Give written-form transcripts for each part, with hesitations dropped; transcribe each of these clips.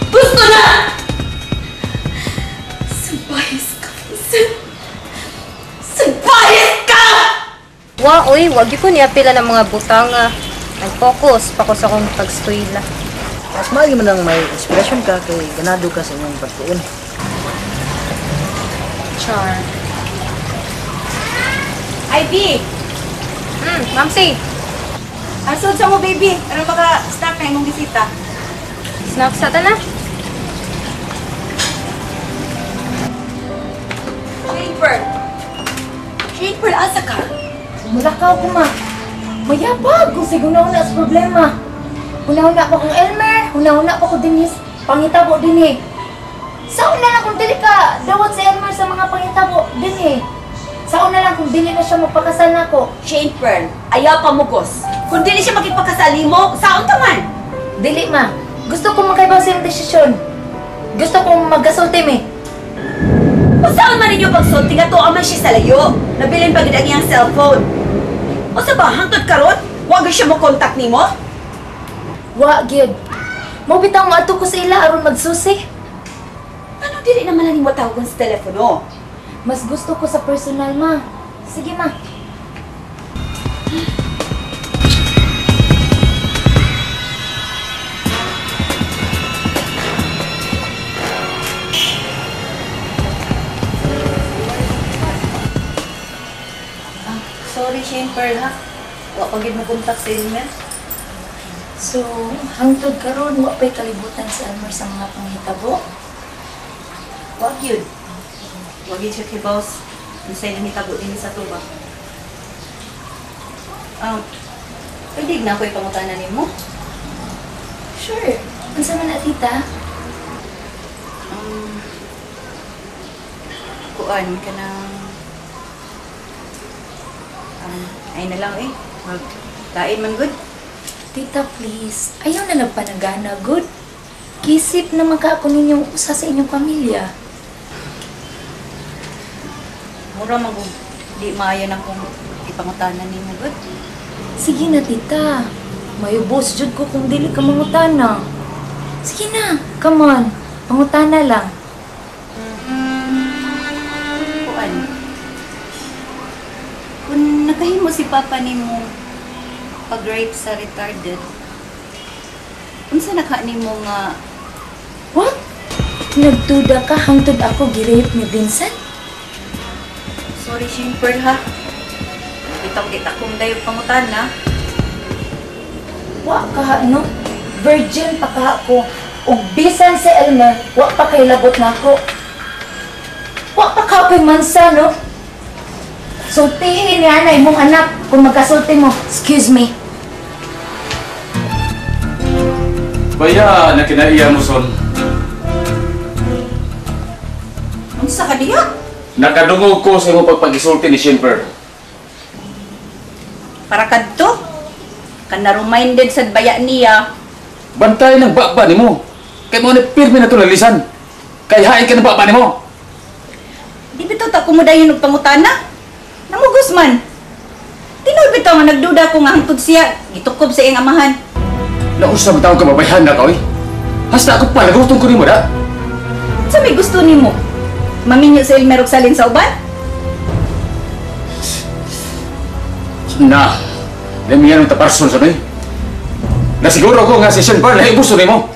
Gusto na! Sabahis ka, Vincent. Sabahis ka! Uy, wag ko niya pila ng mga butanga. Nag-focus pa ko sa akong pag-eskwela. Mas mali man lang may inspiration ka kay ganado ka sa inyong pagtuon. Char. Ivy! Mamsi, Asod sa mo, baby. Ano maka-start na imong bisita? snacks na na. Shaper, asa ka? Mulakaw ko ma. Mayabag kung siguro na sa problema. Una-una pa kong Elmer, una-una pa ko Denise, pangitabo din eh. Saon na lang kung dili ka dawat si Elmer sa mga pangitabo din eh. Saon na lang kung dili na siya magpakasal na ko. Shaper, ayaw pa mugos. Kung dili siya makipagkasali mo, saon ta man? Dili ma, gusto ko makaibaw sa iyong desisyon. Gusto kong magkasultim eh. Kung saan man ninyo pagsulti nga to, aman siya sa layo. Nabilin pagid ang iyang cellphone. O sa ba, hangtod karon? Huwag siya mo contact ni mo? Wa, gyud. Mo bitaw maato ko sa ila aron magsusi. Ano dili naman lang mo tawagon sa telepono? Mas gusto ko sa personal ma. Sige ma. Sorry, Shaper, ha? Wa pagid mo kontak sa email. So, hangtod karon wa pa'y kalibutan si Elmer sa mga panghitabo. Wag yun. Wag yun siya kay boss. Masay nang hitabo din sa tuba. Pwede na ako ipangutanan mo? Sure. Unsa man na tita? Kuan ka na... ay na lang eh. Magkain man good. Tita, please. Ayaw na nagpanagana, good? Kisip na magkaako ninyong usa sa inyong pamilya. Mura mag di maayo na kung ipangutanan ninyo good. Sige na, tita. Mayubos jud ko kung dili ka mangutana. Sige na. Come on. Pangutana lang. Kuan. Kung nakahimo si Papa nimo pag-rape sa retarded, unsa naka nimo nga What? Nagtuda ka hangtod ako girate ni Vincent? sorry Shaper ha? Kita kong dayo pangutana. Wa ka no? Virgin pa ka ako. Ug bisan si Elmer, wa pa kay labot na ako. Wa pa ka ko'y mansa, no? Sultihin ni anay mong anak kung magkasulti mo. Excuse me. Baya na kinaiya mo son. Unsa ka diha? Nakadungog ko sa imong pagpagisulti ni Shimper. Para kadto? Kan na-reminded sa baya niya. Bantay ng baba nimo. Kay mo ni pirmi na to nalisan. Kay hain ka ng baba nimo. Di bitaw ta kumudayon og pangutana? Namugos man. Tinoy bitaw nga nagduda ko nga hangtod siya gitukob sa iyang amahan. Nausa man taong kababayhan na ka, oy. Hasta ako pa, nagutong ko ni mo da. Sa may gusto nimo? Maminyo sa Elmer og salin sa uban? Na, namiyan ang taparson sa may. Nasiguro ko nga si Shimper na ibuso ni mo.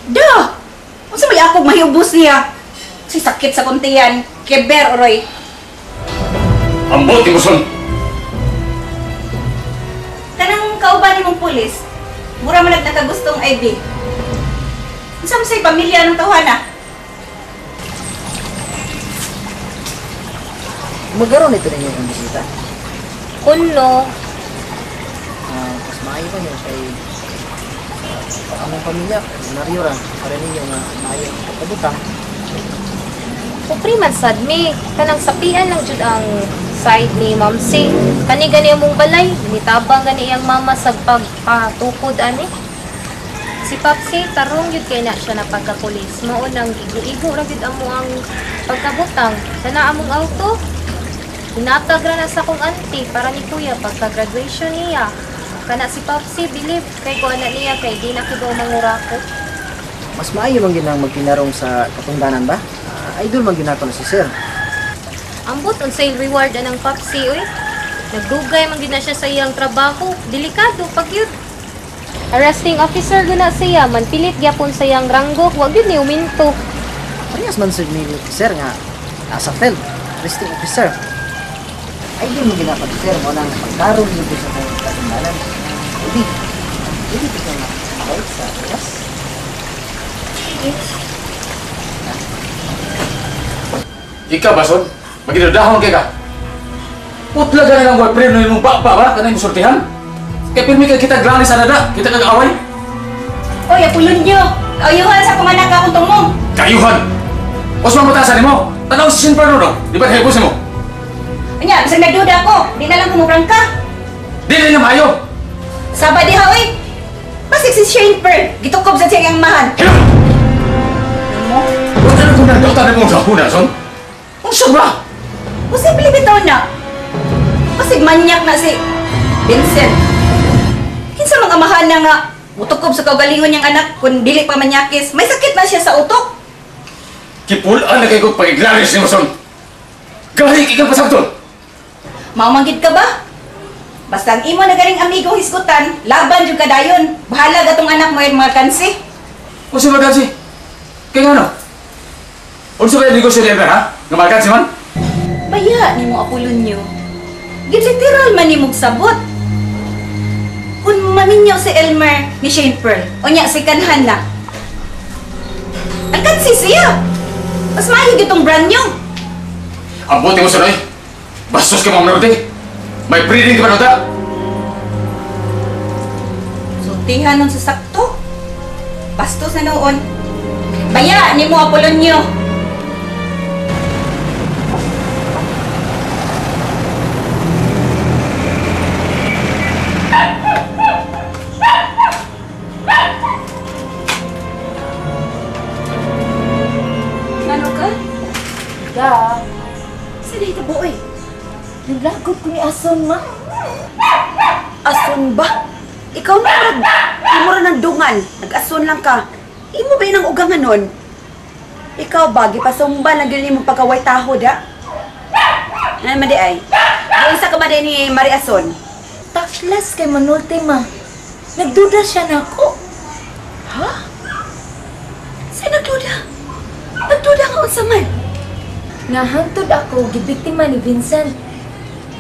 Da! Unsa may akog mahiubos niya? Si sakit sa kuntiyan, keber oroy. Ambot ni mo son. Kanang kauban nimong pulis, mura man nagkagustong IB. Unsa man say pamilya ng tawhana? Magkaroon ito ninyo ang bisita. Kuno, Mas maayo pa niyo kay among pamilya. Mario ra. Para ninyo nga maayo pagkabutang. Priman sad mi, kanang sapian lang jud ang side ni Ma'am C. Kani gani among balay, nitabang gani iyang mama sa pagpatukod ani. Si Papsi tarong yun kay na siya na pagkapulis. Mao nang igo-igo ra gid amo ang pagkabutang. Sana among auto. Hinatag ra na sa kong auntie para ni kuya pagka-graduation niya. Kana si Papsi believe kay ko ana niya kay di na ko daw mangurakot. mas maayo man ginang magtinarong sa katungdanan ba? Idol man ginako na si sir. Ambot unsay reward anang Papsi oy. Nagdugay man gina siya sa iyang trabaho. Delikado pag yun. Arresting officer guna siya, man pilit gyapon sa iyang ranggo, wag yun ni uminto. Parehas man sir ni sir nga nasa field, arresting officer. Idol man ginako ni sir mo nang pagkaroon nito sa katungdanan. Hindi ko na makakawit sa oras. Ikaw, Bason, magidadahon kay ka. Putla ka ng boyfriend na yung baba ba? Kanang musultihan? Kaya pirmi ka kita glani sa nada, kita kag-away. Oy, apulon nyo! Ayuhan sa panganak ka untong mo! Kayuhan! Os mamutasan mo! Tanaw si Sinparno no? Di ba hepos mo? Anya, bisag nagduda ako, di na lang kumuprang ka. Di na niya maayo! Sabay di ha, oy! Pasig si Shane Pearl, gitukob sa siyang mahan. Hello! Mo? Huwag na kung nagdautan mo sa huna, son? Unsa ba? Posible bitaw na. Pasig manyak na si Vincent. Kinsa mga mahan na nga, mutukob sa kaugalingon niyang anak, kung dili pa manyakis, may sakit na siya sa utok. Kipulaan na kayo kong pag-iglaris ni mo, son! Gahi kikang pasagton! Maumangkit ka ba? Basta ang imo na galing amigong hisgutan, laban yung kadayon. Bahala gatong anak mo yung mga kansi. Unsa ba kasi? Kaya nga no? Unsa ba yung negosyo ni Elmer, ha? Ngamalkan si man? Baya ni mo apulon nyo. Literal man ni mong sabot. Kung maminyo si Elmer ni Shane Pearl, o niya si Kanhan na. Ang kansi siya. Mas mahig itong brand nyo. Ang buti mo, Sonoy! Bastos ka mga minuti! May breeding ka ba nota? Sultihan nun sa sakto. Bastos na noon. Baya ni mo apulon nyo. Ano ka? Da, Saan ito boy? naglagot ko ni Ason, ma. Ason ba? Ikaw na mura ng dungan. Nag-ason lang ka. Imo ba yun ang ugangan nun? Ikaw ba? Gipasumba lang yun mong pagkaway tahod, ha? Ano man di ay? Doon sa kamada ni Mari Ason. Taklas kay Manulti, ma. Nagduda siya na ako. Ha? Sa'yo nagduda? Nagduda ka unsa man? Nahantod ako, gibiktima ni Vincent.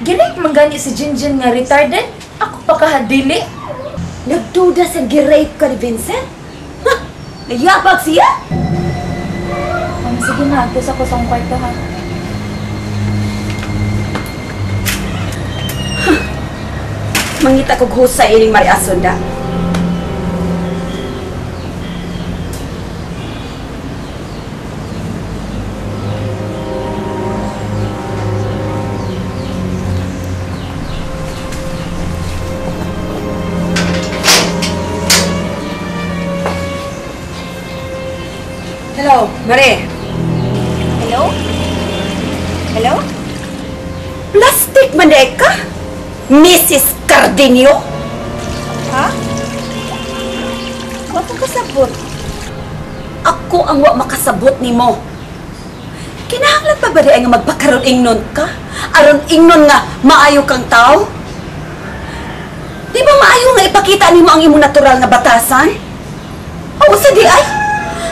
Ginig manggani si Jinjin nga retarded. Ako pa kahadili. Nagduda sa girape ka ni Vincent? Ha? Nayabag siya? Sige na, agos ako sa kwarto, ha. Mangita kog husay ining Mari Ason da. Hello, Mari. Hello? Hello? Plastic man di ka? Mrs. Cardenio? Ha? Wa ko kasabot. Ako ang wa makasabot nimo. Kinahanglan pa ba di ay nga magpakaroon ingnon ka? Aron ingnon nga maayo kang tao? Di ba maayo nga ipakita nimo ang imong natural nga batasan? O sa di ay?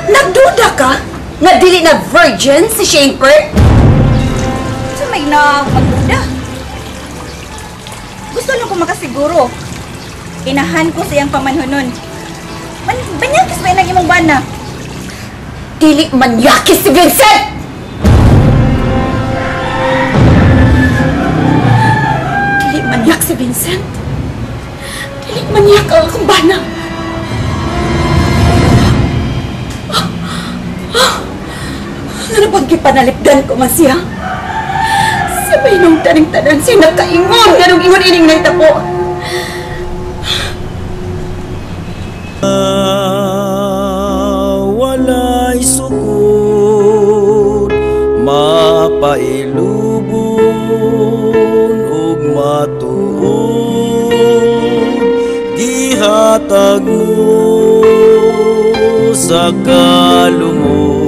Nagduda ka? Nga dili na virgin si Shane Pearl? Sa may na magduda. Gusto lang ko makasiguro. Inahan ko sa iyang pamanhonon. Banyakis ba yung imong bana? Dili manyakis si Vincent! Dili manyak si Vincent? Dili manyak ang akong bana? Ano bang gipanalipdan ko man siya? Sabay nung taning-tanan siya nakaingon nga nung ingon-ining na itapo. Walay sukod, mapailubon ug matuod, gihatag mo sa sa kalungod.